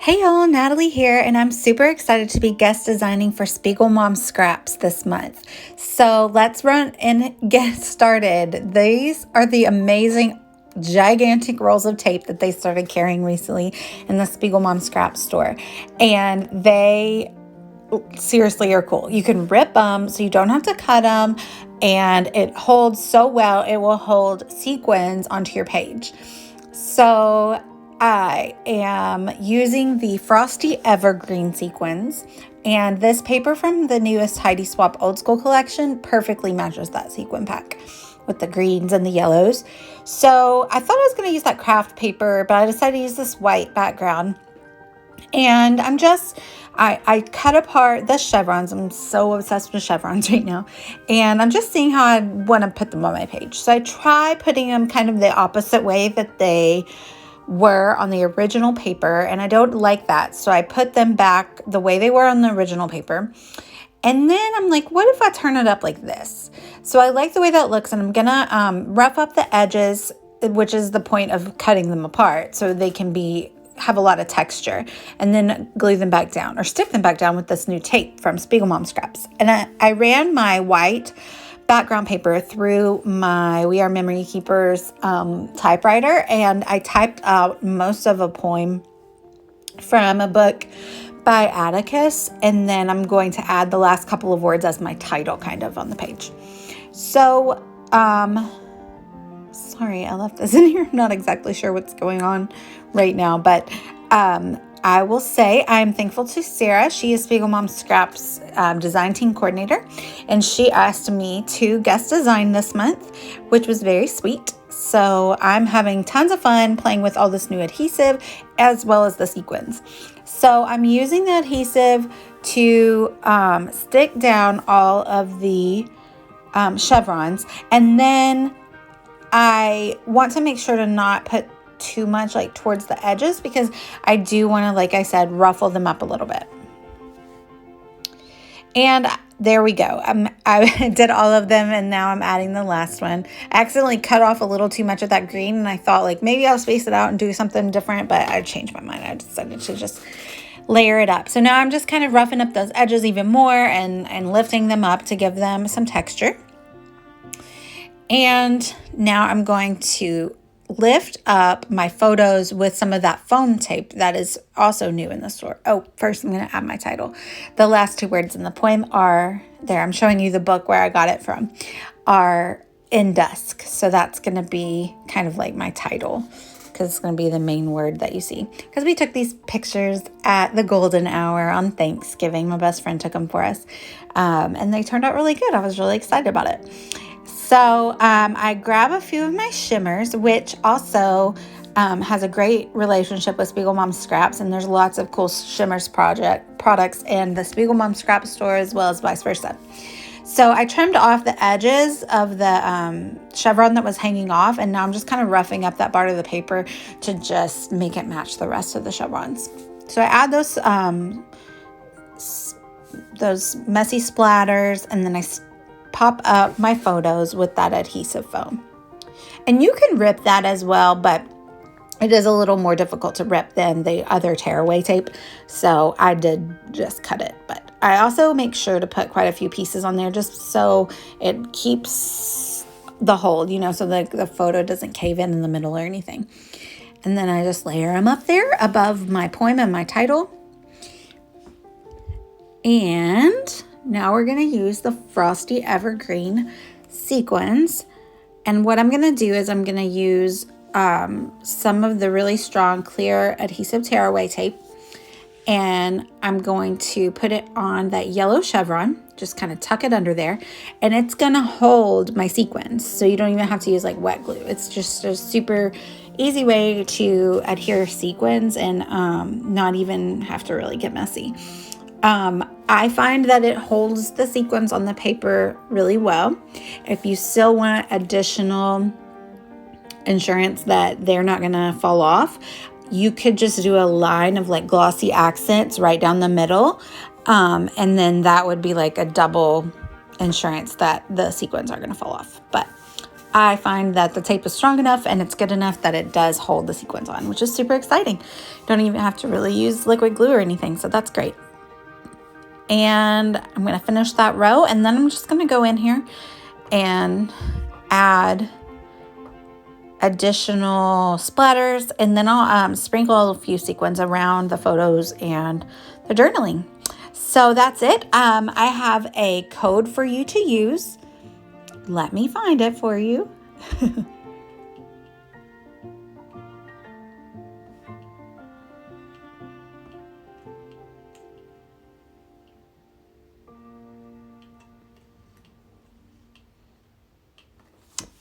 Hey y'all, Natalie here, and I'm super excited to be guest designing for Spiegel Mom Scraps this month. So let's run and get started. These are the amazing, gigantic rolls of tape that they started carrying recently in the Spiegel Mom Scraps store. And they seriously are cool. You can rip them so you don't have to cut them, and it holds so well. It will hold sequins onto your page. So I am using the Frosty Evergreen sequins, and this paper from the newest Heidi Swap Old School collection perfectly matches that sequin pack with the greens and the yellows. So I thought I was going to use that craft paper, but I decided to use this white background. And I cut apart the chevrons. I'm so obsessed with chevrons right now. And I'm just seeing how I want to put them on my page. So I try putting them kind of the opposite way that they were on the original paper. And I don't like that. So I put them back the way they were on the original paper. And then I'm like, what if I turn it up like this? So I like the way that looks. And I'm going to rough up the edges, which is the point of cutting them apart. So they can have a lot of texture, and then glue them back down or stick them back down with this new tape from Spiegel Mom Scraps. And I ran my white background paper through my We Are Memory Keepers typewriter, and I typed out most of a poem from a book by Atticus, and then I'm going to add the last couple of words as my title kind of on the page. So sorry, I left this in here. I'm not exactly sure what's going on right now, but I will say I'm thankful to Sarah. She is Spiegel Mom Scraps design team coordinator, and she asked me to guest design this month, which was very sweet. So I'm having tons of fun playing with all this new adhesive as well as the sequins. So I'm using the adhesive to stick down all of the chevrons, and then I want to make sure to not put too much like towards the edges, because I do want to, like I said, ruffle them up a little bit. And there we go. I did all of them, and now I'm adding the last one. I accidentally cut off a little too much of that green, and I thought like maybe I'll space it out and do something different, but I changed my mind. I decided to just layer it up. So now I'm just kind of roughing up those edges even more and lifting them up to give them some texture. And now I'm going to lift up my photos with some of that foam tape that is also new in the store. Oh, first I'm going to add my title. The last two words in the poem are there. I'm showing you the book where I got it from, are in Dusk. So that's going to be kind of like my title, because it's going to be the main word that you see. Because we took these pictures at the golden hour on Thanksgiving. My best friend took them for us. And they turned out really good. I was really excited about it. So I grab a few of my shimmers, which also has a great relationship with Spiegel Mom Scraps, and there's lots of cool shimmers products in the Spiegel Mom Scraps store as well as vice versa. So I trimmed off the edges of the chevron that was hanging off, and now I'm just kind of roughing up that part of the paper to just make it match the rest of the chevrons. So I add those messy splatters, and then I pop up my photos with that adhesive foam. And you can rip that as well, but it is a little more difficult to rip than the other tearaway tape. So I did just cut it. But I also make sure to put quite a few pieces on there just so it keeps the hold, so the photo doesn't cave in the middle or anything. And then I just layer them up there above my poem and my title. And now we're going to use the Frosty Evergreen sequins. And what I'm going to do is I'm going to use some of the really strong clear adhesive tearaway tape. And I'm going to put it on that yellow chevron, just kind of tuck it under there. And it's going to hold my sequins. So you don't even have to use like wet glue. It's just a super easy way to adhere sequins and not even have to really get messy. I find that it holds the sequins on the paper really well. If you still want additional insurance that they're not going to fall off, you could just do a line of like glossy accents right down the middle. And then that would be like a double insurance that the sequins are going to fall off. But I find that the tape is strong enough and it's good enough that it does hold the sequins on, which is super exciting. Don't even have to really use liquid glue or anything, so that's great. And I'm going to finish that row, and then I'm just going to go in here and add additional splatters, and then I'll sprinkle a few sequins around the photos and the journaling. So that's it. I have a code for you to use. Let me find it for you.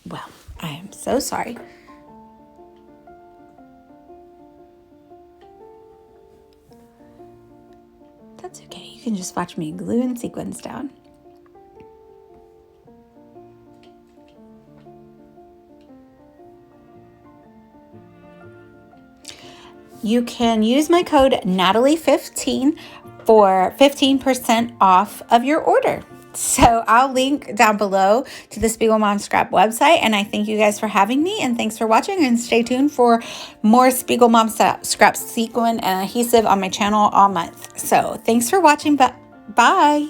Well, I am so sorry. That's okay. You can just watch me glue and sequins down. You can use my code Natalie15 for 15% off of your order. So I'll link down below to the Spiegel Mom Scrap website, and I thank you guys for having me, and thanks for watching, and stay tuned for more Spiegel Mom Scrap sequin and adhesive on my channel all month. So thanks for watching, bye.